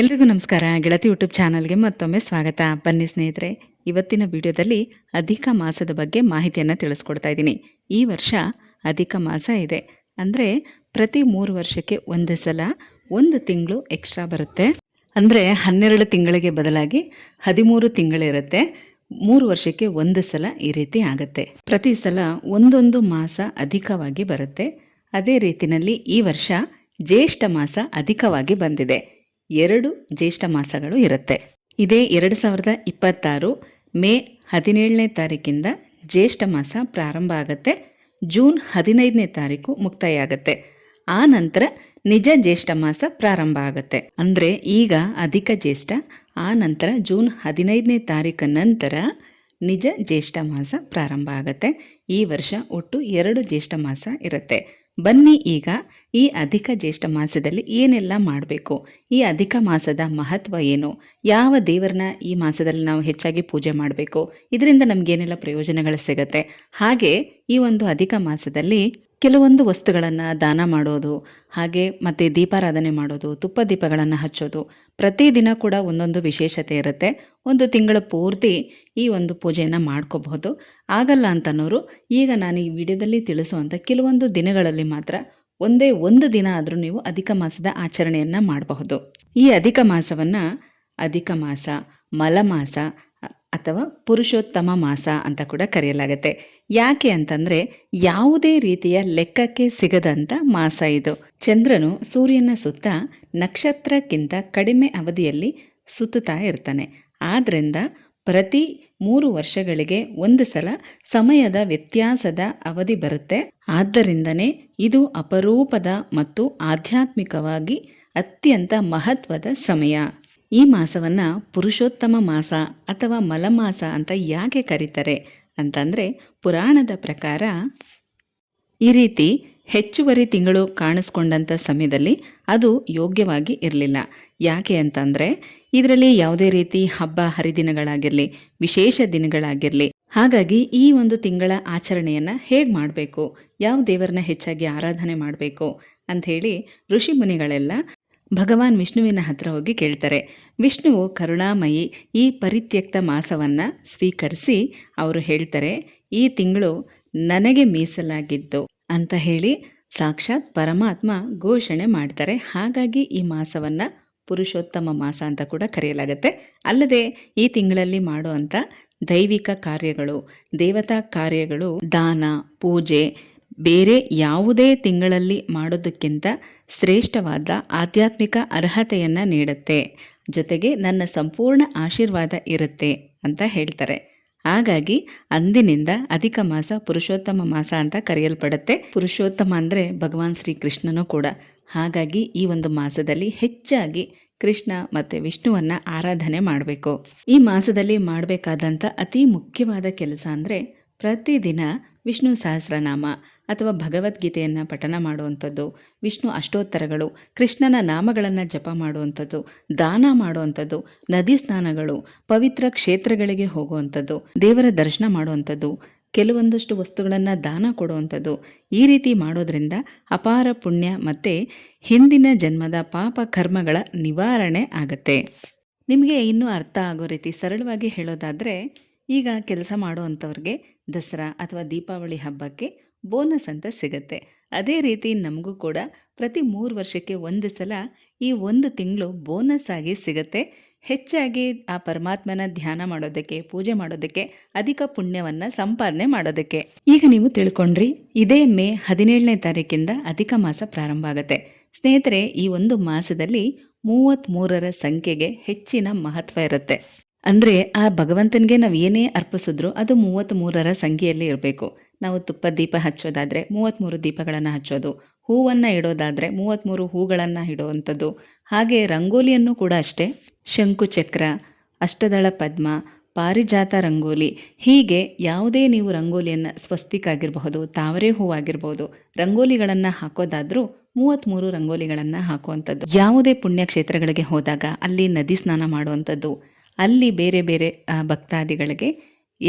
ಎಲ್ರಿಗೂ ನಮಸ್ಕಾರ. ಗೆಳತಿ ಯೂಟ್ಯೂಬ್ ಚಾನಲ್ಗೆ ಮತ್ತೊಮ್ಮೆ ಸ್ವಾಗತ. ಬನ್ನಿ ಸ್ನೇಹಿತರೆ, ಇವತ್ತಿನ ವಿಡಿಯೋದಲ್ಲಿ ಅಧಿಕ ಮಾಸದ ಬಗ್ಗೆ ಮಾಹಿತಿಯನ್ನು ತಿಳಿಸ್ಕೊಡ್ತಾ ಇದ್ದೀನಿ. ಈ ವರ್ಷ ಅಧಿಕ ಮಾಸ ಇದೆ ಅಂದರೆ ಪ್ರತಿ 3 ವರ್ಷಕ್ಕೆ ಒಂದು ಸಲ ಒಂದು ತಿಂಗಳು ಎಕ್ಸ್ಟ್ರಾ ಬರುತ್ತೆ. ಅಂದರೆ 12 ತಿಂಗಳಿಗೆ ಬದಲಾಗಿ 13 ತಿಂಗಳಿರುತ್ತೆ. 3 ವರ್ಷಕ್ಕೆ ಒಂದು ಸಲ ಈ ರೀತಿ ಆಗುತ್ತೆ. ಪ್ರತಿ ಸಲ ಒಂದೊಂದು ಮಾಸ ಅಧಿಕವಾಗಿ ಬರುತ್ತೆ. ಅದೇ ರೀತಿಯಲ್ಲಿ ಈ ವರ್ಷ ಜ್ಯೇಷ್ಠ ಮಾಸ ಅಧಿಕವಾಗಿ ಬಂದಿದೆ. 2 ಜ್ಯೇಷ್ಠ ಮಾಸಗಳು ಇರುತ್ತೆ. ಇದೇ 2026 ಮೇ 17ನೇ ತಾರೀಕಿಂದ ಜ್ಯೇಷ್ಠ ಮಾಸ ಪ್ರಾರಂಭ ಆಗುತ್ತೆ. ಜೂನ್ 15ನೇ ತಾರೀಕು ಮುಕ್ತಾಯ ಆಗುತ್ತೆ. ಆ ನಂತರ ನಿಜ ಜ್ಯೇಷ್ಠ ಮಾಸ ಪ್ರಾರಂಭ ಆಗುತ್ತೆ. ಅಂದರೆ ಈಗ ಅಧಿಕ ಜ್ಯೇಷ್ಠ, ಆ ನಂತರ ಜೂನ್ 15ನೇ ತಾರೀಕು ನಂತರ ನಿಜ ಜ್ಯೇಷ್ಠ ಮಾಸ ಪ್ರಾರಂಭ ಆಗುತ್ತೆ. ಈ ವರ್ಷ ಒಟ್ಟು 2 ಜ್ಯೇಷ್ಠ ಮಾಸ ಇರುತ್ತೆ. ಬನ್ನಿ ಈಗ ಈ ಅಧಿಕ ಜ್ಯೇಷ್ಠ ಮಾಸದಲ್ಲಿ ಏನೆಲ್ಲ ಮಾಡಬೇಕು, ಈ ಅಧಿಕ ಮಾಸದ ಮಹತ್ವ ಏನು, ಯಾವ ದೇವರನ್ನ ಈ ಮಾಸದಲ್ಲಿ ನಾವು ಹೆಚ್ಚಾಗಿ ಪೂಜೆ ಮಾಡಬೇಕು, ಇದರಿಂದ ನಮಗೇನೆಲ್ಲ ಪ್ರಯೋಜನಗಳು ಸಿಗುತ್ತೆ, ಹಾಗೆ ಈ ಒಂದು ಅಧಿಕ ಮಾಸದಲ್ಲಿ ಕೆಲವೊಂದು ವಸ್ತುಗಳನ್ನು ದಾನ ಮಾಡೋದು, ಹಾಗೆ ಮತ್ತು ದೀಪಾರಾಧನೆ ಮಾಡೋದು, ತುಪ್ಪ ದೀಪಗಳನ್ನು ಹಚ್ಚೋದು, ಪ್ರತಿದಿನ ಕೂಡ ಒಂದೊಂದು ವಿಶೇಷತೆ ಇರುತ್ತೆ. ಒಂದು ತಿಂಗಳ ಪೂರ್ತಿ ಈ ಒಂದು ಪೂಜೆಯನ್ನು ಮಾಡ್ಕೋಬಹುದು. ಆಗಲ್ಲ ಅಂತನೋರು ಈಗ ನಾನು ಈ ವಿಡಿಯೋದಲ್ಲಿ ತಿಳಿಸುವಂಥ ಕೆಲವೊಂದು ದಿನಗಳಲ್ಲಿ ಮಾತ್ರ ಒಂದೇ ಒಂದು ದಿನ ಆದರೂ ನೀವು ಅಧಿಕ ಮಾಸದ ಆಚರಣೆಯನ್ನು ಮಾಡಬಹುದು. ಈ ಅಧಿಕ ಮಾಸವನ್ನು ಅಧಿಕ ಮಾಸ, ಮಲಮಾಸ ಅಥವಾ ಪುರುಷೋತ್ತಮ ಮಾಸ ಅಂತ ಕೂಡ ಕರೆಯಲಾಗುತ್ತೆ. ಯಾಕೆ ಅಂತಂದರೆ ಯಾವುದೇ ರೀತಿಯ ಲೆಕ್ಕಕ್ಕೆ ಸಿಗದಂಥ ಮಾಸ ಇದು. ಚಂದ್ರನು ಸೂರ್ಯನ ಸುತ್ತ ನಕ್ಷತ್ರಕ್ಕಿಂತ ಕಡಿಮೆ ಅವಧಿಯಲ್ಲಿ ಸುತ್ತುತ್ತಾ ಇರ್ತಾನೆ. ಆದ್ದರಿಂದ ಪ್ರತಿ 3 ವರ್ಷಗಳಿಗೆ ಒಂದು ಸಲ ಸಮಯದ ವ್ಯತ್ಯಾಸದ ಅವಧಿ ಬರುತ್ತೆ. ಆದ್ದರಿಂದನೇ ಇದು ಅಪರೂಪದ ಮತ್ತು ಆಧ್ಯಾತ್ಮಿಕವಾಗಿ ಅತ್ಯಂತ ಮಹತ್ವದ ಸಮಯ. ಈ ಮಾಸವನ್ನು ಪುರುಷೋತ್ತಮ ಮಾಸ ಅಥವಾ ಮಲಮಾಸ ಅಂತ ಯಾಕೆ ಕರೀತಾರೆ ಅಂತಂದರೆ, ಪುರಾಣದ ಪ್ರಕಾರ ಈ ರೀತಿ ಹೆಚ್ಚುವರಿ ತಿಂಗಳು ಕಾಣಿಸ್ಕೊಂಡಂಥ ಸಮಯದಲ್ಲಿ ಅದು ಯೋಗ್ಯವಾಗಿ ಇರಲಿಲ್ಲ. ಯಾಕೆ ಅಂತಂದರೆ ಇದರಲ್ಲಿ ಯಾವುದೇ ರೀತಿ ಹಬ್ಬ ಹರಿದಿನಗಳಾಗಿರಲಿ, ವಿಶೇಷ ದಿನಗಳಾಗಿರಲಿ, ಹಾಗಾಗಿ ಈ ಒಂದು ತಿಂಗಳ ಆಚರಣೆಯನ್ನು ಹೇಗೆ ಮಾಡಬೇಕು, ಯಾವ ದೇವರನ್ನ ಹೆಚ್ಚಾಗಿ ಆರಾಧನೆ ಮಾಡಬೇಕು ಅಂಥೇಳಿ ಋಷಿ ಮುನಿಗಳೆಲ್ಲ ಭಗವಾನ್ ವಿಷ್ಣುವಿನ ಹತ್ರ ಹೋಗಿ ಕೇಳ್ತಾರೆ. ವಿಷ್ಣುವು ಕರುಣಾಮಯಿ ಈ ಪರಿತ್ಯಕ್ತ ಮಾಸವನ್ನು ಸ್ವೀಕರಿಸಿ ಅವರು ಹೇಳ್ತಾರೆ, ಈ ತಿಂಗಳು ನನಗೆ ಮೀಸಲಾಗಿದ್ದು ಅಂತ ಹೇಳಿ ಸಾಕ್ಷಾತ್ ಪರಮಾತ್ಮ ಘೋಷಣೆ ಮಾಡ್ತಾರೆ. ಹಾಗಾಗಿ ಈ ಮಾಸವನ್ನು ಪುರುಷೋತ್ತಮ ಮಾಸ ಅಂತ ಕೂಡ ಕರೆಯಲಾಗುತ್ತೆ. ಅಲ್ಲದೆ ಈ ತಿಂಗಳಲ್ಲಿ ಮಾಡುವಂಥ ದೈವಿಕ ಕಾರ್ಯಗಳು, ದೇವತಾ ಕಾರ್ಯಗಳು, ದಾನ, ಪೂಜೆ ಬೇರೆ ಯಾವುದೇ ತಿಂಗಳಲ್ಲಿ ಮಾಡೋದಕ್ಕಿಂತ ಶ್ರೇಷ್ಠವಾದ ಆಧ್ಯಾತ್ಮಿಕ ಅರ್ಹತೆಯನ್ನು ನೀಡುತ್ತೆ. ಜೊತೆಗೆ ನನ್ನ ಸಂಪೂರ್ಣ ಆಶೀರ್ವಾದ ಇರುತ್ತೆ ಅಂತ ಹೇಳ್ತಾರೆ. ಹಾಗಾಗಿ ಅಂದಿನಿಂದ ಅಧಿಕ ಮಾಸ ಪುರುಷೋತ್ತಮ ಮಾಸ ಅಂತ ಕರೆಯಲ್ಪಡುತ್ತೆ. ಪುರುಷೋತ್ತಮ ಅಂದರೆ ಭಗವಾನ್ ಶ್ರೀ ಕೃಷ್ಣನೂ ಕೂಡ. ಹಾಗಾಗಿ ಈ ಒಂದು ಮಾಸದಲ್ಲಿ ಹೆಚ್ಚಾಗಿ ಕೃಷ್ಣ ಮತ್ತು ವಿಷ್ಣುವನ್ನು ಆರಾಧನೆ ಮಾಡಬೇಕು. ಈ ಮಾಸದಲ್ಲಿ ಮಾಡಬೇಕಾದಂಥ ಅತಿ ಮುಖ್ಯವಾದ ಕೆಲಸ ಅಂದರೆ ಪ್ರತಿದಿನ ವಿಷ್ಣು ಸಹಸ್ರನಾಮ ಅಥವಾ ಭಗವದ್ಗೀತೆಯನ್ನು ಪಠನ ಮಾಡುವಂಥದ್ದು, ವಿಷ್ಣು ಅಷ್ಟೋತ್ತರಗಳು, ಕೃಷ್ಣನ ನಾಮಗಳನ್ನು ಜಪ ಮಾಡುವಂಥದ್ದು, ದಾನ ಮಾಡುವಂಥದ್ದು, ನದಿ ಸ್ನಾನಗಳು, ಪವಿತ್ರ ಕ್ಷೇತ್ರಗಳಿಗೆ ಹೋಗುವಂಥದ್ದು, ದೇವರ ದರ್ಶನ ಮಾಡುವಂಥದ್ದು, ಕೆಲವೊಂದಷ್ಟು ವಸ್ತುಗಳನ್ನು ದಾನ ಕೊಡುವಂಥದ್ದು. ಈ ರೀತಿ ಮಾಡೋದ್ರಿಂದ ಅಪಾರ ಪುಣ್ಯ ಮತ್ತು ಹಿಂದಿನ ಜನ್ಮದ ಪಾಪ ಕರ್ಮಗಳ ನಿವಾರಣೆ ಆಗುತ್ತೆ. ನಿಮಗೆ ಇನ್ನೂ ಅರ್ಥ ಆಗೋ ರೀತಿ ಸರಳವಾಗಿ ಹೇಳೋದಾದರೆ, ಈಗ ಕೆಲಸ ಮಾಡುವಂಥವ್ರಿಗೆ ದಸರಾ ಅಥವಾ ದೀಪಾವಳಿ ಹಬ್ಬಕ್ಕೆ ಬೋನಸ್ ಅಂತ ಸಿಗುತ್ತೆ. ಅದೇ ರೀತಿ ನಮಗೂ ಕೂಡ ಪ್ರತಿ 3 ವರ್ಷಕ್ಕೆ ಒಂದು ಸಲ ಈ ಒಂದು ತಿಂಗಳು ಬೋನಸ್ ಆಗಿ ಸಿಗುತ್ತೆ. ಹೆಚ್ಚಾಗಿ ಆ ಪರಮಾತ್ಮನ ಧ್ಯಾನ ಮಾಡೋದಕ್ಕೆ, ಪೂಜೆ ಮಾಡೋದಕ್ಕೆ, ಅಧಿಕ ಪುಣ್ಯವನ್ನು ಸಂಪಾದನೆ ಮಾಡೋದಕ್ಕೆ. ಈಗ ನೀವು ತಿಳ್ಕೊಂಡ್ರಿ, ಇದೇ ಮೇ 17ನೇ ತಾರೀಕಿಂದ ಅಧಿಕ ಮಾಸ ಪ್ರಾರಂಭ ಆಗುತ್ತೆ. ಸ್ನೇಹಿತರೆ, ಈ ಒಂದು ಮಾಸದಲ್ಲಿ 33ರ ಸಂಖ್ಯೆಗೆ ಹೆಚ್ಚಿನ ಮಹತ್ವ ಇರುತ್ತೆ. ಅಂದರೆ ಆ ಭಗವಂತನಿಗೆ ನಾವು ಏನೇ ಅರ್ಪಿಸಿದ್ರೂ ಅದು 33ರ ಸಂಖ್ಯೆಯಲ್ಲಿ ಇರಬೇಕು. ನಾವು ತುಪ್ಪ ದೀಪ ಹಚ್ಚೋದಾದರೆ 33 ದೀಪಗಳನ್ನು ಹಚ್ಚೋದು, ಹೂವನ್ನು ಇಡೋದಾದರೆ 33 ಹೂಗಳನ್ನು ಇಡುವಂಥದ್ದು, ಹಾಗೆ ರಂಗೋಲಿಯನ್ನು ಕೂಡ ಅಷ್ಟೇ, ಶಂಕು ಚಕ್ರ, ಅಷ್ಟದಳ ಪದ್ಮ, ಪಾರಿಜಾತ ರಂಗೋಲಿ, ಹೀಗೆ ಯಾವುದೇ ನೀವು ರಂಗೋಲಿಯನ್ನು, ಸ್ವಸ್ತಿಕ್ ಆಗಿರಬಹುದು, ತಾವರೆ ಹೂವಾಗಿರ್ಬೋದು, ರಂಗೋಲಿಗಳನ್ನು ಹಾಕೋದಾದರೂ 33 ರಂಗೋಲಿಗಳನ್ನು ಹಾಕುವಂಥದ್ದು. ಯಾವುದೇ ಪುಣ್ಯಕ್ಷೇತ್ರಗಳಿಗೆ ಹೋದಾಗ ಅಲ್ಲಿ ನದಿ ಸ್ನಾನ ಮಾಡುವಂಥದ್ದು, ಅಲ್ಲಿ ಬೇರೆ ಬೇರೆ ಭಕ್ತಾದಿಗಳಿಗೆ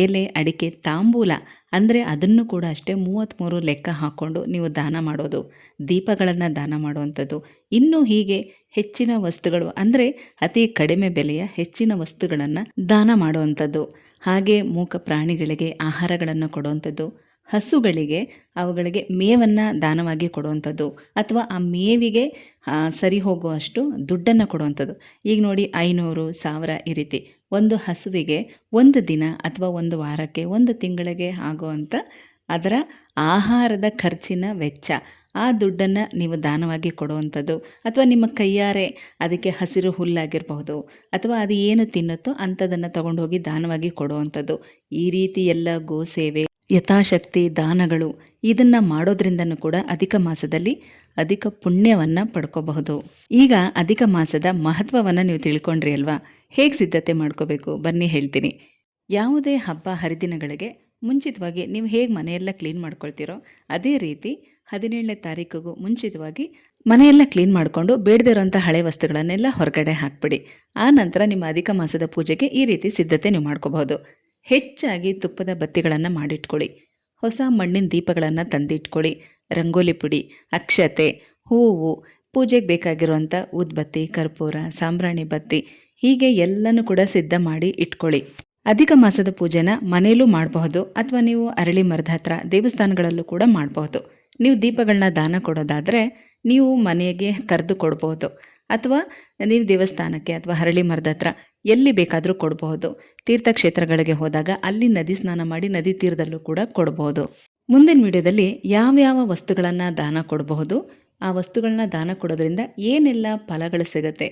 ಎಲೆ ಅಡಿಕೆ ತಾಂಬೂಲ ಅಂದರೆ ಅದನ್ನು ಕೂಡ ಅಷ್ಟೇ 33 ಲೆಕ್ಕ ಹಾಕ್ಕೊಂಡು ನೀವು ದಾನ ಮಾಡೋದು, ದೀಪಗಳನ್ನು ದಾನ ಮಾಡುವಂಥದ್ದು, ಇನ್ನೂ ಹೀಗೆ ಹೆಚ್ಚಿನ ವಸ್ತುಗಳು ಅಂದರೆ ಅತಿ ಕಡಿಮೆ ಬೆಲೆಯ ಹೆಚ್ಚಿನ ವಸ್ತುಗಳನ್ನು ದಾನ ಮಾಡುವಂಥದ್ದು, ಹಾಗೆ ಮೂಕ ಪ್ರಾಣಿಗಳಿಗೆ ಆಹಾರಗಳನ್ನು ಕೊಡುವಂಥದ್ದು, ಹಸುಗಳಿಗೆ ಅವುಗಳಿಗೆ ಮೇವನ್ನು ದಾನವಾಗಿ ಕೊಡುವಂಥದ್ದು, ಅಥವಾ ಆ ಮೇವಿಗೆ ಸರಿ ಹೋಗುವಷ್ಟು ದುಡ್ಡನ್ನು ಕೊಡುವಂಥದ್ದು. ಈಗ ನೋಡಿ 500, 1000 ಈ ರೀತಿ ಒಂದು ಹಸುವಿಗೆ ಒಂದು ದಿನ ಅಥವಾ ಒಂದು ವಾರಕ್ಕೆ ಒಂದು ತಿಂಗಳಿಗೆ ಆಗುವಂಥ ಅದರ ಆಹಾರದ ಖರ್ಚಿನ ವೆಚ್ಚ, ಆ ದುಡ್ಡನ್ನು ನೀವು ದಾನವಾಗಿ ಕೊಡುವಂಥದ್ದು, ಅಥವಾ ನಿಮ್ಮ ಕೈಯಾರೆ ಅದಕ್ಕೆ ಹಸಿರು ಹುಲ್ಲಾಗಿರಬಹುದು ಅಥವಾ ಅದು ಏನು ತಿನ್ನುತ್ತೋ ಅಂಥದನ್ನು ತಗೊಂಡೋಗಿ ದಾನವಾಗಿ ಕೊಡುವಂಥದ್ದು. ಈ ರೀತಿ ಎಲ್ಲ ಗೋ ಸೇವೆ, ಯಥಾಶಕ್ತಿ ದಾನಗಳು ಇದನ್ನು ಮಾಡೋದ್ರಿಂದನೂ ಕೂಡ ಅಧಿಕ ಮಾಸದಲ್ಲಿ ಅಧಿಕ ಪುಣ್ಯವನ್ನು ಪಡ್ಕೋಬಹುದು. ಈಗ ಅಧಿಕ ಮಾಸದ ಮಹತ್ವವನ್ನು ನೀವು ತಿಳ್ಕೊಂಡ್ರಿ ಅಲ್ವಾ? ಹೇಗೆ ಸಿದ್ಧತೆ ಮಾಡ್ಕೋಬೇಕು ಬನ್ನಿ ಹೇಳ್ತೀನಿ. ಯಾವುದೇ ಹಬ್ಬ ಹರಿದಿನಗಳಿಗೆ ಮುಂಚಿತವಾಗಿ ನೀವು ಹೇಗೆ ಮನೆಯೆಲ್ಲ ಕ್ಲೀನ್ ಮಾಡ್ಕೊಳ್ತೀರೋ ಅದೇ ರೀತಿ 17ನೇ ತಾರೀಕಿಗೂ ಮುಂಚಿತವಾಗಿ ಮನೆಯೆಲ್ಲ ಕ್ಲೀನ್ ಮಾಡಿಕೊಂಡು ಬೇಡದೇ ಇರೋಂಥ ಹಳೆ ವಸ್ತುಗಳನ್ನೆಲ್ಲ ಹೊರಗಡೆ ಹಾಕ್ಬಿಡಿ. ಆ ನಂತರ ನಿಮ್ಮ ಅಧಿಕ ಮಾಸದ ಪೂಜೆಗೆ ಈ ರೀತಿ ಸಿದ್ಧತೆ ನೀವು ಮಾಡ್ಕೋಬಹುದು. ಹೆಚ್ಚಾಗಿ ತುಪ್ಪದ ಬತ್ತಿಗಳನ್ನು ಮಾಡಿಟ್ಕೊಳ್ಳಿ, ಹೊಸ ಮಣ್ಣಿನ ದೀಪಗಳನ್ನು ತಂದಿಟ್ಕೊಳ್ಳಿ, ರಂಗೋಲಿ ಪುಡಿ, ಅಕ್ಷತೆ, ಹೂವು, ಪೂಜೆಗೆ ಬೇಕಾಗಿರುವಂಥ ಉದ್ಬತ್ತಿ, ಕರ್ಪೂರ, ಸಾಂಬ್ರಾಣಿ ಬತ್ತಿ ಹೀಗೆ ಎಲ್ಲನೂ ಕೂಡ ಸಿದ್ಧ ಮಾಡಿ ಇಟ್ಕೊಳ್ಳಿ. ಅಧಿಕ ಮಾಸದ ಪೂಜೆನ ಮನೆಯಲ್ಲೂ ಮಾಡಬಹುದು ಅಥವಾ ನೀವು ಅರಳಿ ಮರದ ಹತ್ರ ದೇವಸ್ಥಾನಗಳಲ್ಲೂ ಕೂಡ ಮಾಡಬಹುದು. ನೀವು ದೀಪಗಳನ್ನ ದಾನ ಕೊಡೋದಾದರೆ ನೀವು ಮನೆಗೆ ಕರೆದು ಕೊಡ್ಬೋದು, ಅಥವಾ ನೀವು ದೇವಸ್ಥಾನಕ್ಕೆ ಅಥವಾ ಹರಳಿ ಮರದ ಹತ್ರ ಎಲ್ಲಿ ಬೇಕಾದರೂ ಕೊಡಬಹುದು. ತೀರ್ಥಕ್ಷೇತ್ರಗಳಿಗೆ ಹೋದಾಗ ಅಲ್ಲಿ ನದಿ ಸ್ನಾನ ಮಾಡಿ ನದಿ ತೀರದಲ್ಲೂ ಕೂಡ ಕೊಡಬಹುದು. ಮುಂದಿನ ವಿಡಿಯೋದಲ್ಲಿ ಯಾವ್ಯಾವ ವಸ್ತುಗಳನ್ನು ದಾನ ಕೊಡಬಹುದು, ಆ ವಸ್ತುಗಳನ್ನ ದಾನ ಕೊಡೋದ್ರಿಂದ ಏನೆಲ್ಲ ಫಲಗಳು ಸಿಗುತ್ತೆ,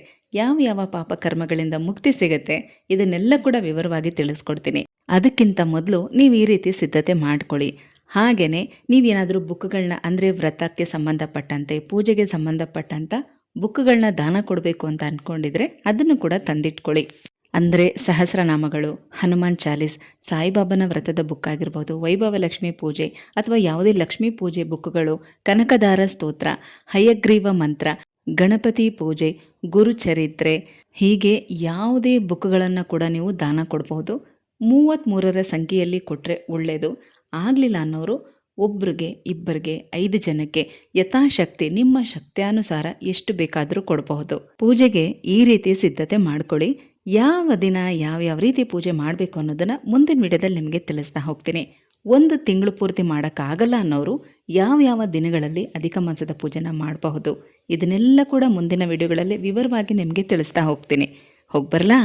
ಯಾವ ಪಾಪಕರ್ಮಗಳಿಂದ ಮುಕ್ತಿ ಸಿಗುತ್ತೆ, ಇದನ್ನೆಲ್ಲ ಕೂಡ ವಿವರವಾಗಿ ತಿಳಿಸ್ಕೊಡ್ತೀನಿ. ಅದಕ್ಕಿಂತ ಮೊದಲು ನೀವು ಈ ರೀತಿ ಸಿದ್ಧತೆ ಮಾಡ್ಕೊಳ್ಳಿ. ಹಾಗೆಯೇ ನೀವೇನಾದರೂ ಬುಕ್ಗಳನ್ನ ಅಂದರೆ ವ್ರತಕ್ಕೆ ಸಂಬಂಧಪಟ್ಟಂತೆ, ಪೂಜೆಗೆ ಸಂಬಂಧಪಟ್ಟಂಥ ಬುಕ್ಗಳನ್ನ ದಾನ ಕೊಡಬೇಕು ಅಂತ ಅಂದ್ಕೊಂಡಿದ್ರೆ ಅದನ್ನು ಕೂಡ ತಂದಿಟ್ಕೊಳ್ಳಿ. ಅಂದರೆ ಸಹಸ್ರನಾಮಗಳು, ಹನುಮಾನ್ ಚಾಲೀಸ್, ಸಾಯಿಬಾಬಾನ ವ್ರತದ ಬುಕ್ ಆಗಿರ್ಬೋದು, ವೈಭವ ಲಕ್ಷ್ಮೀ ಪೂಜೆ ಅಥವಾ ಯಾವುದೇ ಲಕ್ಷ್ಮೀ ಪೂಜೆ ಬುಕ್ಗಳು, ಕನಕದಾರ ಸ್ತೋತ್ರ, ಹಯಗ್ರೀವ ಮಂತ್ರ, ಗಣಪತಿ ಪೂಜೆ, ಗುರುಚರಿತ್ರೆ ಹೀಗೆ ಯಾವುದೇ ಬುಕ್ಗಳನ್ನು ಕೂಡ ನೀವು ದಾನ ಕೊಡಬಹುದು. 33ರ ಸಂಖ್ಯೆಯಲ್ಲಿ ಕೊಟ್ಟರೆ ಒಳ್ಳೆಯದು. ಆಗಲಿಲ್ಲ ಅನ್ನೋರು ಒಬ್ರಿಗೆ, ಇಬ್ಬರಿಗೆ, 5 ಜನಕ್ಕೆ ಯಥಾಶಕ್ತಿ ನಿಮ್ಮ ಶಕ್ತಿಯಾನುಸಾರ ಎಷ್ಟು ಬೇಕಾದರೂ ಕೊಡಬಹುದು. ಪೂಜೆಗೆ ಈ ರೀತಿ ಸಿದ್ಧತೆ ಮಾಡ್ಕೊಳ್ಳಿ. ಯಾವ ದಿನ ಯಾವ ರೀತಿ ಪೂಜೆ ಮಾಡಬೇಕು ಅನ್ನೋದನ್ನು ಮುಂದಿನ ವಿಡಿಯೋದಲ್ಲಿ ನಿಮಗೆ ತಿಳಿಸ್ತಾ ಹೋಗ್ತೀನಿ. ಒಂದು ತಿಂಗಳು ಪೂರ್ತಿ ಮಾಡೋಕ್ಕಾಗಲ್ಲ ಅನ್ನೋರು ಯಾವ ದಿನಗಳಲ್ಲಿ ಅಧಿಕ ಮಾಸದ ಪೂಜೆನ ಮಾಡಬಹುದು, ಇದನ್ನೆಲ್ಲ ಕೂಡ ಮುಂದಿನ ವಿಡಿಯೋಗಳಲ್ಲಿ ವಿವರವಾಗಿ ನಿಮಗೆ ತಿಳಿಸ್ತಾ ಹೋಗ್ತೀನಿ. ಹೋಗ್ಬರಲಾ?